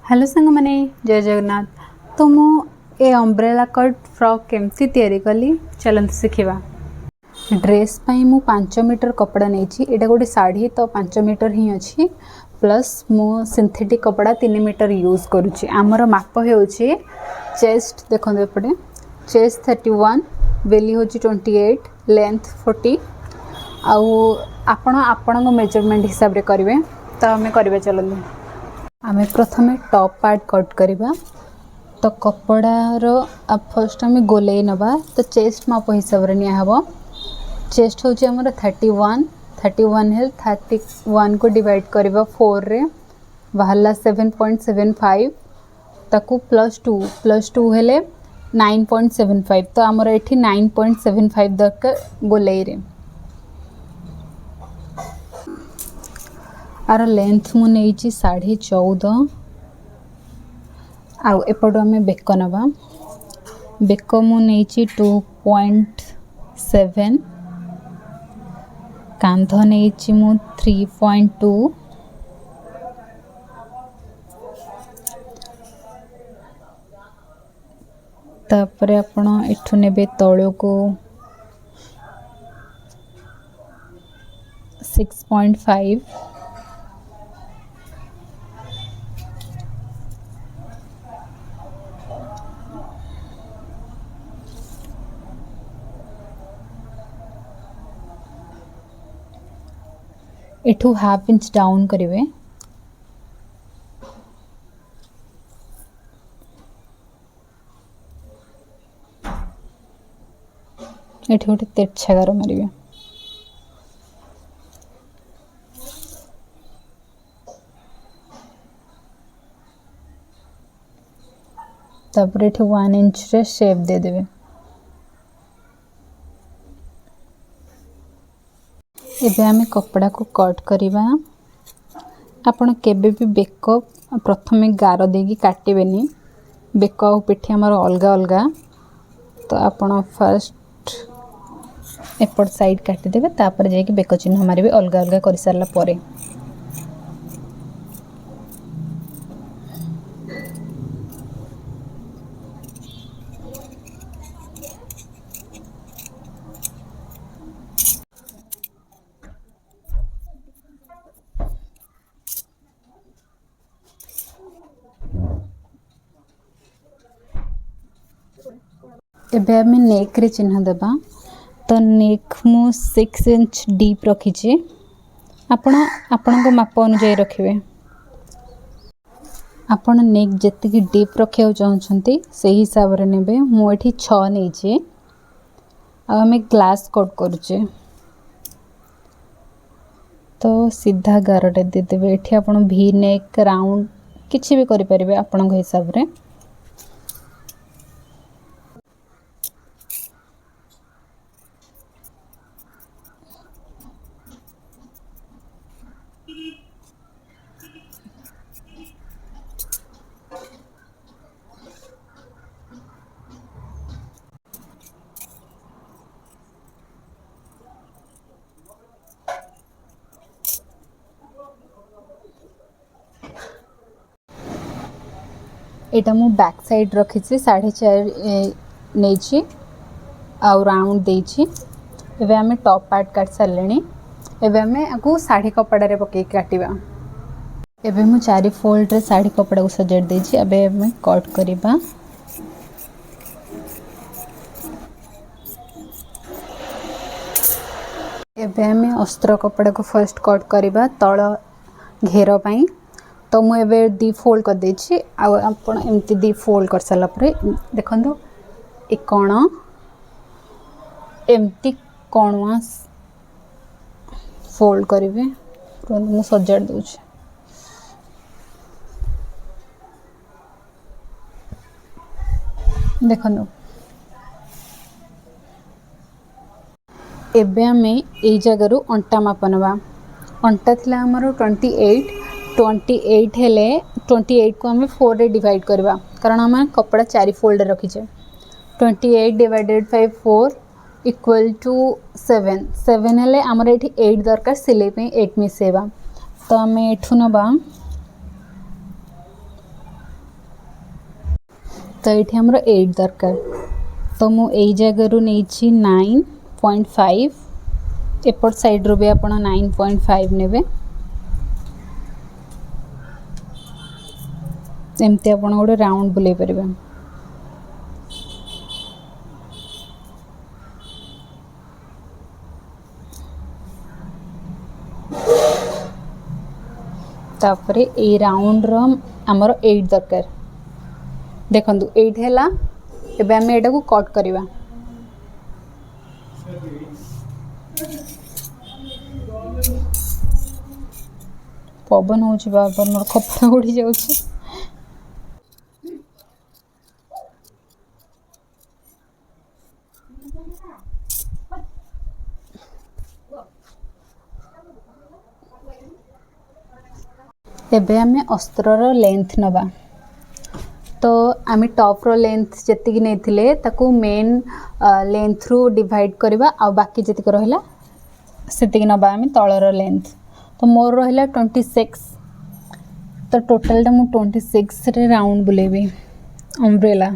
Hello सांग मैंने जय जगन्नाथ। तो मु ए अम्ब्रेला कट फ्रॉक केमती तैयारी कली चलते शिखा। ड्रेस पाई मु 5 मीटर कपड़ा नहीं, एटा गोटे साड़ी तो 5 मीटर ही अच्छी प्लस मु सिंथेटिक कपड़ा 3 मीटर यूज करुच्ची। आमर माप हो चेस्ट देखो एपटे चेस्ट 31, बेली हूँ 28, लेंथ 40 आपण मेजरमेंट हिसाब से करेंगे। तो आम करें चलते आम प्रथम टॉप पार्ट कट करवा। तो कपड़ार फर्स्ट आम गोले नवा। तो चेस्ट माप हिसाब से निहब। चेस्ट हूँ आमर 31 है 31 को डिवाइड करवा 4 रे बाहरला 7.75 ताकू +2 हेले 9.75। तो आमर ये 9.75 दरकार गोले रे। आर लेंथ मु नहीं 14.5। आउ एपट आम बेक नवा। बेक मु नहीं 2.7, कांध नहीं मु 3.2, तापर आपण एठू नेबे तळो को 6.5, एठू 1/2 इंच डाउन करेंगे। एठी गोटे तेरछा गार मारे। तापर एठी 1 इंच रे शेप दे देवे। एबे आमे कपड़ा को कट करिबा। आपण केबे भी बेक प्रथमे गार देगी काटेबेनी। बेक और पिठी हमर अलगा अलगा। तो आपण फर्स्ट एपट साइड काटी देबे, तापर जाके बेक चिन्ह मारिबे अलगा अलगा कर सारला परे। एबे आम नेक रे चिन्ह देबा। तो नेक मु 6 इंच डीप रखी। आपण को माप अनुसार रखिए। आपण नेक जेतिकी डीप रखिया चाहछंती से हिसाब रे नेबे। मु एठी 6 नेछि। आ हमें ग्लास कट करूचे। तो सीधा गारटे दे देबे। एठी आपण भी नेक राउंड किछि भी करि परिबे आपण हिसाब रे। एटा मु बैक साइड रखी 4.5 नहीं आउ राउंड देछि। एबे हमें टॉप पार्ट काट सारलेनी। एबे हमें आगु साड़ी कपड़ा रे पके काटिबा। एबे मु 4 फोल्ड रे साड़ी कपड़ा को सजाड़ देछि। एबे हमें कट करिबा। एबे हमें अस्त्र कपड़ा को फर्स्ट कट करिबा तळ घेर पई। तो मु एबे दी फोल्ड कर देछि। आ आपण एमती दी फोल्ड कर साला परे देखंदो ए कोण एमती कोणवा फोल्ड करिवे। तुरंत मु सजाड़ दोछि। देखंदो एबे हमें ए जगह अंटा माप नवा। अंटा थिला हमर 28 हेले 28 को हमें 4 रे डिवाइड करवा, कारण हम कपड़ा 4 फोल्ड रखीचे। 28 डिवाइडेड बाय 4 इक्वल टू 7 हेले हमर एठी 8 दरकार सिलाई पे 8 मिसेबा। तो हमें एठू नबा तो ये आमर 8 दरकार तो मु एई जगह नहीं 9.5 एपट साइड रू भी आप 9.5 नेबे एमती आप गोटे राउंड बुले पारे। तापरे ए राउंड रो आमर 8 दरकार देखु 8 है एबे आम एटा को कट करवा। पवन हो बार बार मोर कपड़ा उड़ी जाउछि। एबे आमे अस्त्रर लेंथ नबा तो आम टॉप रो लेंथ जी नहीं ताकू मेन लेंथ रू डिवाइड करवा आ बाकी जी रहा से नबा आम तलर लेंथ तो मोर रहा 26 तो टोटालटा मु 26 रे राउंड बुलेबी अम्ब्रेला।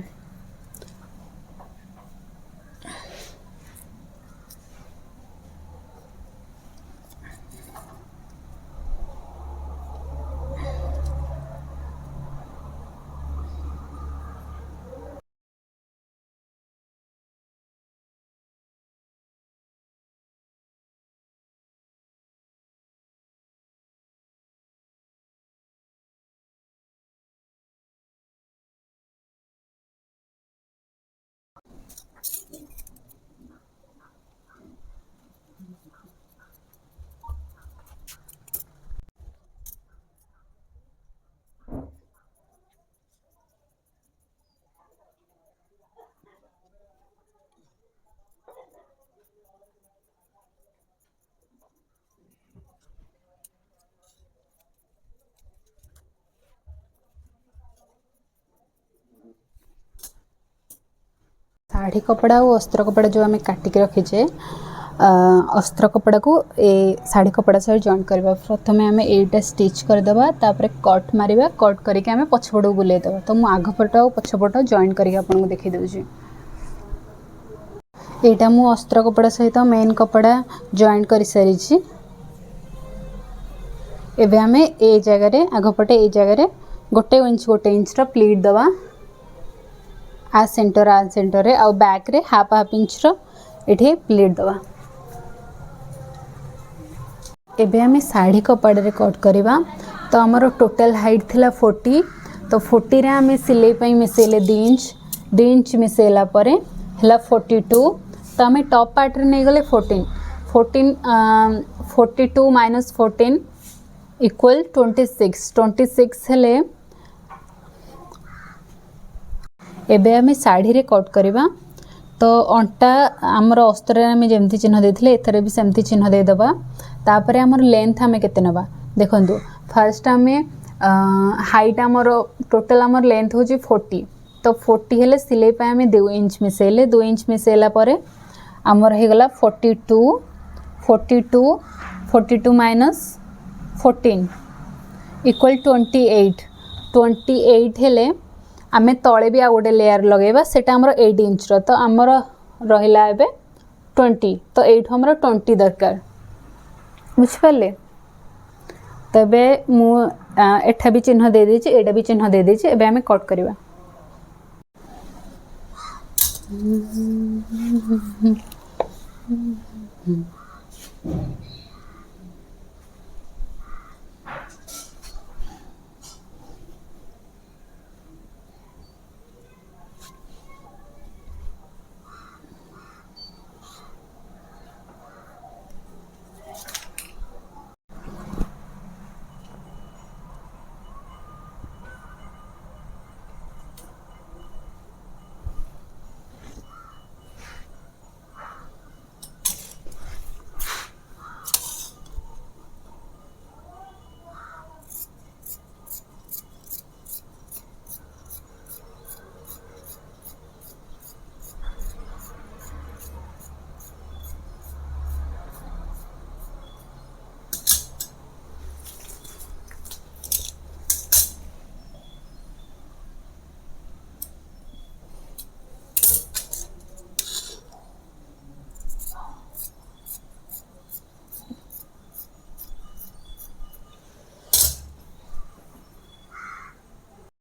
साड़ी कपड़ा और अस्त्र कपड़ा जो आम काटिक रखीचे अस्त्र कपड़ा को ए साड़ी कपड़ा सहित जॉइंट करवा। प्रथम आम एटा स्टिच करदे तापर कट मारिबा कट करके आम पछपट बुले दबा तो मु आगपट और पछपट जॉइंट करके आपको देखी दूची। एटा मु अस्त्र कपड़ा सहित मेन कपड़ा जॉइंट कर सारी। एबे आम ए जगह आगपटे ए जगह गोटे इंच रो प्लीट दबा आ सेंटर रे आ बैक रे हाफ हाफ इंच रो एठी प्लीट दबा। एबे आमे साड़ी कपड़ा रे कट करवा तो हमर टोटल हाइट थिला 40 तो 40 रे आमे सिलाई पई मिसेले 2 इंच मिसेला परे हला 42 तो आमे टॉप पार्ट रे नै गले 14 42 माइनस 14 इक्वल 26 हेले एबे आमे साड़ी रे कट करवा तो अंटा आमर अस्त्र आम जमती चिन्ह देथिले एथरे भी सेमती चिन्ह दे दबा। तापरे आमर लेंथ आमे केते नबा देखंतु फर्स्ट आमे हाइट आमर टोटल आमर लेंथ होची 40 तो 40 हेले सिलाई पे आमे 2 इंच मिसेले 2 इंच मिसेला परे आमर हे गला 42 माइनस 14 इक्वल 28 हेले आमे तले भी आ गोटे लेयर लगेबा सेटा हमर 8 इंच रो तो हमर रहिला एबे 20 तो 8 हमर 20 दरकार बुझ पाले। तबे मु एठा भी चिन्ह दे देछि एटा भी चिन्ह दे देछि एबे आमे कट करबा।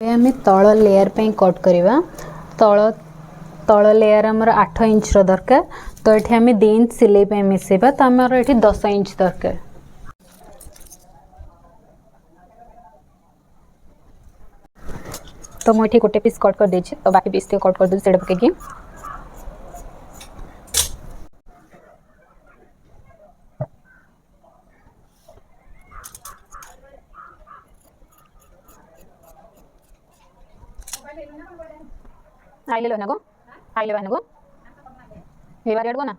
आम तल लेयर पे कट करवा तल तल लेयर आमर 8 इंच दरकार तो ये आम 2 इंच सिलाई मिसेबा तो आमर ये 10 इंच दरकार। तो मुझे गोटे पीस कट कर देछि तो बाकी पीस कट कर दूँ पकईकि आइले लो ना गो आइले बहन गो ये बार गो ना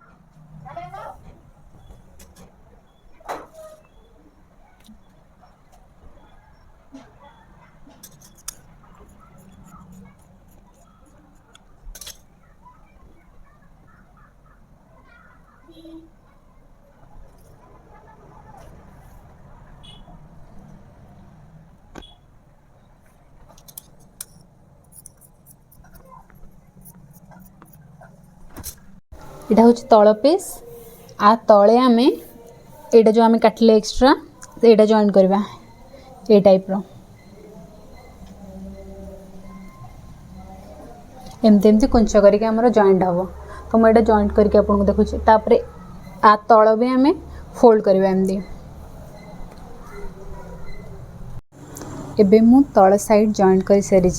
यहाँ हूँ तल पीस आ तले आम यहाँ जो आम काटिले एक्स्ट्रा यहाँ जॉइन करवा ये टाइप रो एमती एमती कुंच करके आमर जॉइंट हम तो मुझे जॉइंट करके आपको देखुची तापर आ तल भी आम फोल्ड करवा एमती एबे मु तल साइड जॉइंट कर सारी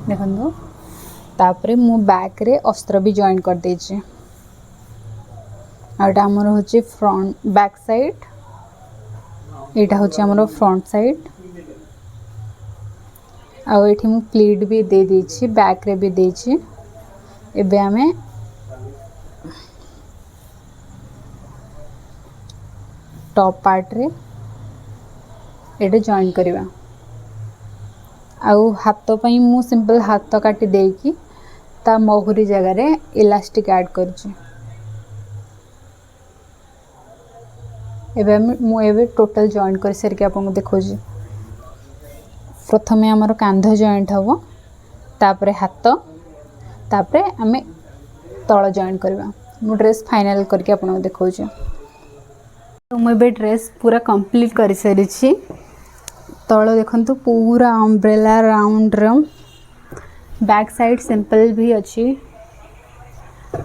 देखो तापरे मु बैक रे अस्त्र भी जॉइन कर देछि आटा हमर होची फ्रंट बैक साइड एटा होची हमर फ्रंट साइड आ एठी मु प्लीट भी दे देछि बैक रे भी देछि एबे हमें टॉप पार्ट रे एटा जॉइन करवा आउ हाथ पई मु सिंपल हाथ काटी देकी ता महुरी जगह रे इलास्टिक ऐड करछि एबे मु एबे टोटल जॉइन कर सर के आपन देखोजी प्रथमे हमर कांध जॉइंट हबो तापरे हाथ तापरे हमें तळ जॉइन करबा मु ड्रेस फाइनल करके आपन देखोजी तो मु एबे ड्रेस पूरा कंप्लीट कर सरिछि तळ देखंतु पूरा अम्ब्रेला राउंड रो बैक साइड सिंपल भी अच्छी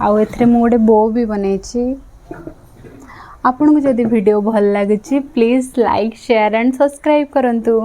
आउ एथरे मु गोटे बो भी बनैछि आपन को जदि वीडियो भल लागे please like share and subscribe करंतु।